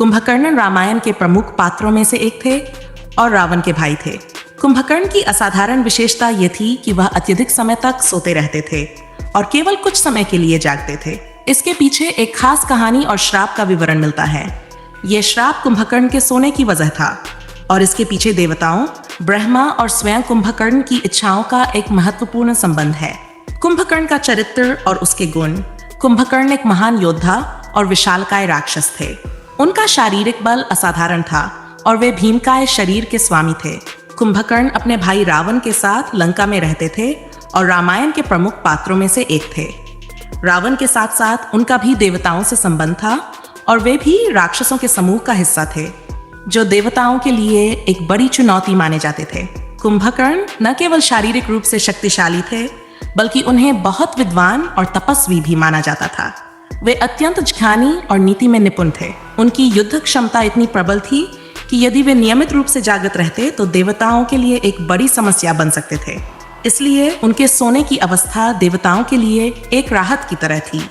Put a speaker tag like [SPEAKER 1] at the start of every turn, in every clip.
[SPEAKER 1] कुंभकर्ण रामायण के प्रमुख पात्रों में से एक थे और रावण के भाई थे। कुंभकर्ण की असाधारण विशेषता ये थी कि वह अत्यधिक समय तक सोते रहते थे और केवल कुछ समय के लिए जागते थे। इसके पीछे एक खास कहानी और श्राप का विवरण मिलता है। यह श्राप कुंभकर्ण के सोने की वजह था और इसके पीछे देवताओं, ब्रह्मा और स्वयं कुंभकर्ण की इच्छाओं का एक महत्वपूर्ण संबंध है। कुंभकर्ण का चरित्र और उसके गुण। कुंभकर्ण एक महान योद्धा और विशालकाय राक्षस थे। उनका शारीरिक बल असाधारण था और वे भीमकाय शरीर के स्वामी थे। कुंभकर्ण अपने भाई रावण के साथ लंका में रहते थे और रामायण के प्रमुख पात्रों में से एक थे। रावण के साथ साथ उनका भी देवताओं से संबंध था और वे भी राक्षसों के समूह का हिस्सा थे, जो देवताओं के लिए एक बड़ी चुनौती माने जाते थे। कुंभकर्ण न केवल शारीरिक रूप से शक्तिशाली थे, बल्कि उन्हें बहुत विद्वान और तपस्वी भी माना जाता था। वे अत्यंत ज्ञानी और नीति में निपुण थे। उनकी युद्ध क्षमता इतनी प्रबल थी कि यदि वे नियमित रूप से जागृत रहते तो देवताओं के लिए एक बड़ी समस्या बन सकते थे। इसलिए उनके सोने की अवस्था देवताओं के लिए एक राहत की तरह थी।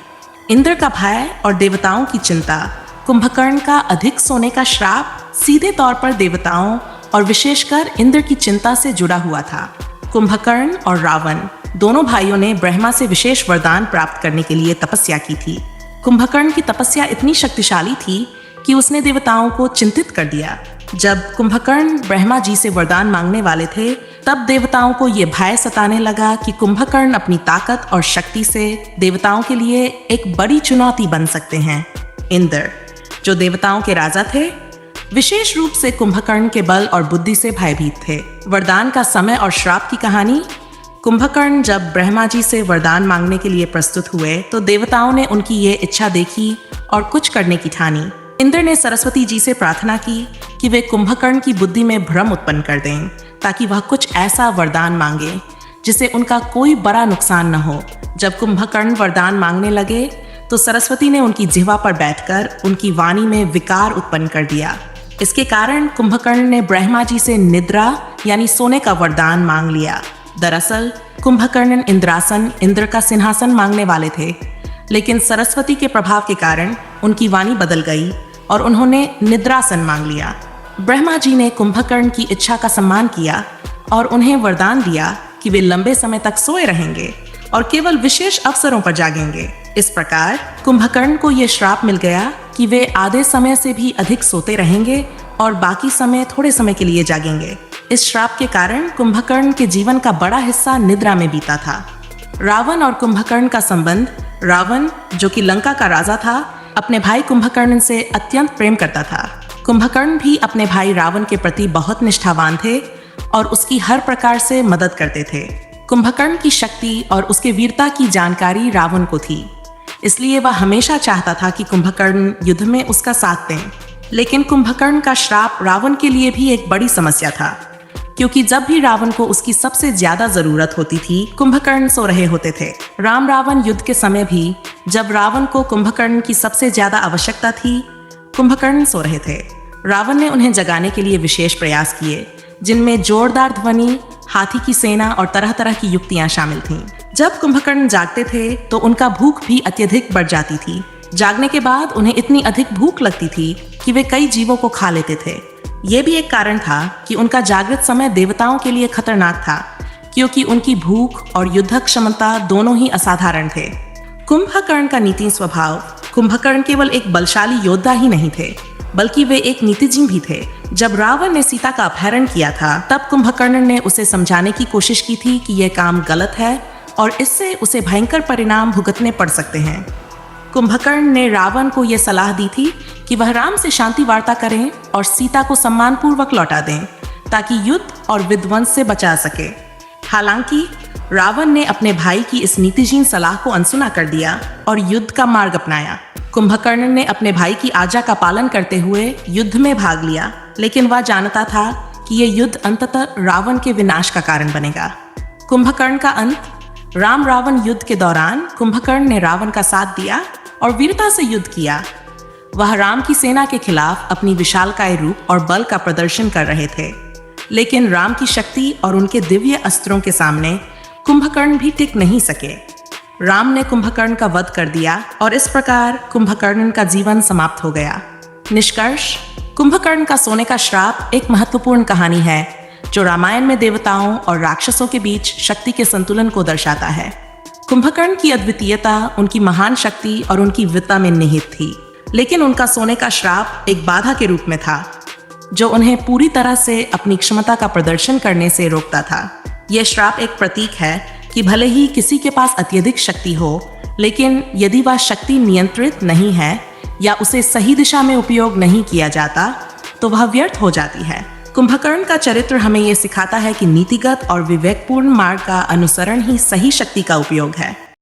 [SPEAKER 1] इंद्र का भय और देवताओं की चिंता। कुंभकर्ण का अधिक सोने का श्राप सीधे तौर पर देवताओं और विशेषकर इंद्र की चिंता से जुड़ा हुआ था। कुंभकर्ण और रावण दोनों भाइयों ने ब्रह्मा से विशेष वरदान प्राप्त करने के लिए तपस्या की थी। कुंभकर्ण की तपस्या इतनी शक्तिशाली थी कि उसने देवताओं को चिंतित कर दिया। जब कुंभकर्ण ब्रह्मा जी से वरदान मांगने वाले थे, तब देवताओं को यह भय सताने लगा कि कुंभकर्ण अपनी ताकत और शक्ति से देवताओं के लिए एक बड़ी चुनौती बन सकते हैं। इंद्र, जो देवताओं के राजा थे, विशेष रूप से कुंभकर्ण के बल और बुद्धि से भयभीत थे। वरदान का समय और श्राप की कहानी। कुंभकर्ण जब ब्रह्मा जी से वरदान मांगने के लिए प्रस्तुत हुए तो देवताओं ने उनकी ये इच्छा देखी और कुछ करने की ठानी। इंद्र ने सरस्वती जी से प्रार्थना की कि वे कुंभकर्ण की बुद्धि में भ्रम उत्पन्न कर दें, ताकि वह कुछ ऐसा वरदान मांगे जिससे उनका कोई बड़ा नुकसान न हो। जब कुंभकर्ण वरदान मांगने लगे तो सरस्वती ने उनकी जिह्वा पर बैठकर उनकी वाणी में विकार उत्पन्न कर दिया। इसके कारण कुंभकर्ण ने ब्रह्मा जी से निद्रा यानी सोने का वरदान मांग लिया। दरअसल कुंभकर्ण इंद्रासन, इंद्र का सिंहासन मांगने वाले थे, लेकिन सरस्वती के प्रभाव के कारण उनकी वाणी बदल गई और उन्होंने निद्रासन मांग लिया। ब्रह्मा जी ने कुंभकर्ण की इच्छा का सम्मान किया और उन्हें वरदान दिया कि वे लंबे समय तक सोए रहेंगे और केवल विशेष अवसरों पर जागेंगे। इस प्रकार कुंभकर्ण को यह श्राप मिल गया कि वे आधे समय से भी अधिक सोते रहेंगे और बाकी समय थोड़े समय के लिए जागेंगे। इस श्राप के कारण कुंभकर्ण के जीवन का बड़ा हिस्सा निद्रा में बीता था। रावण और कुंभकर्ण का संबंध। रावण, जो कि लंका का राजा था, अपने भाई कुंभकर्ण से अत्यंत प्रेम करता था। कुंभकर्ण भी अपने भाई रावण के प्रति बहुत निष्ठावान थे और उसकी हर प्रकार से मदद करते थे। कुंभकर्ण की शक्ति और उसके वीरता की जानकारी रावण को थी, इसलिए वह हमेशा चाहता था कि कुंभकर्ण युद्ध में उसका साथ दें। लेकिन कुंभकर्ण का श्राप रावण के लिए भी एक बड़ी समस्या था, क्योंकि जब भी रावण को उसकी सबसे ज्यादा जरूरत होती थी, कुंभकर्ण सो रहे होते थे। राम रावण युद्ध के समय भी जब रावण को कुंभकर्ण की सबसे ज्यादा आवश्यकता थी, कुंभकर्ण सो रहे थे। रावण ने उन्हें जगाने के लिए विशेष प्रयास किए, जिनमें जोरदार ध्वनि, हाथी की सेना और तरह तरह की युक्तियां शामिल थीं। जब कुंभकर्ण जागते थे तो उनका भूख भी अत्यधिक बढ़ जाती थी। जागने के बाद उन्हें इतनी अधिक भूख लगती थी कि वे कई जीवों को खा लेते थे। ये भी एक कारण था कि उनका जागृत समय देवताओं के लिए खतरनाक था, क्योंकि उनकी भूख और युद्ध क्षमता दोनों ही असाधारण थे। कुंभकर्ण का नीति स्वभाव। कुंभकर्ण केवल एक बलशाली योद्धा ही नहीं थे, बल्कि वे एक नीतिज्ञ भी थे। जब रावण ने सीता का अपहरण किया था, तब कुंभकर्ण ने उसे समझाने की कोशिश की थी कि यह काम गलत है और इससे उसे भयंकर परिणाम भुगतने पड़ सकते हैं। कुंभकर्ण ने रावण को यह सलाह दी थी कि वह राम से शांति वार्ता करें और सीता को सम्मानपूर्वक लौटा दें, ताकि युद्ध और विध्वंस से बचा सके। हालांकि रावण ने अपने भाई की इस नीतिहीन सलाह को अनसुना कर दिया और युद्ध का मार्ग अपनाया। कुंभकर्ण ने अपने भाई की आज्ञा का पालन करते हुए युद्ध में भाग लिया, लेकिन वह जानता था कि यह युद्ध अंततः रावण के विनाश का कारण बनेगा। कुंभकर्ण का अंत। राम रावण युद्ध के दौरान कुंभकर्ण ने रावण का साथ दिया और वीरता से युद्ध किया। वह राम की सेना के खिलाफ अपनी विशालकाय रूप और बल का प्रदर्शन कर रहे थे, लेकिन राम की शक्ति और उनके दिव्य अस्त्रों के सामने कुंभकर्ण भी टिक नहीं सके। राम ने कुंभकर्ण का वध कर दिया और इस प्रकार कुंभकर्ण का जीवन समाप्त हो गया। निष्कर्ष, कुंभकर्ण का सोने का श्राप एक महत्वपूर्ण कहानी है जो रामायण में देवताओं और राक्षसों के बीच शक्ति के संतुलन को दर्शाता है। कुंभकर्ण की अद्वितीयता उनकी महान शक्ति और उनकी विद्वता में निहित थी, लेकिन उनका सोने का श्राप एक बाधा के रूप में था जो उन्हें पूरी तरह से अपनी क्षमता का प्रदर्शन करने से रोकता था। यह श्राप एक प्रतीक है कि भले ही किसी के पास अत्यधिक शक्ति हो, लेकिन यदि वह शक्ति नियंत्रित नहीं है या उसे सही दिशा में उपयोग नहीं किया जाता तो वह व्यर्थ हो जाती है। कुंभकर्ण का चरित्र हमें यह सिखाता है कि नीतिगत और विवेकपूर्ण मार्ग का अनुसरण ही सही शक्ति का उपयोग है।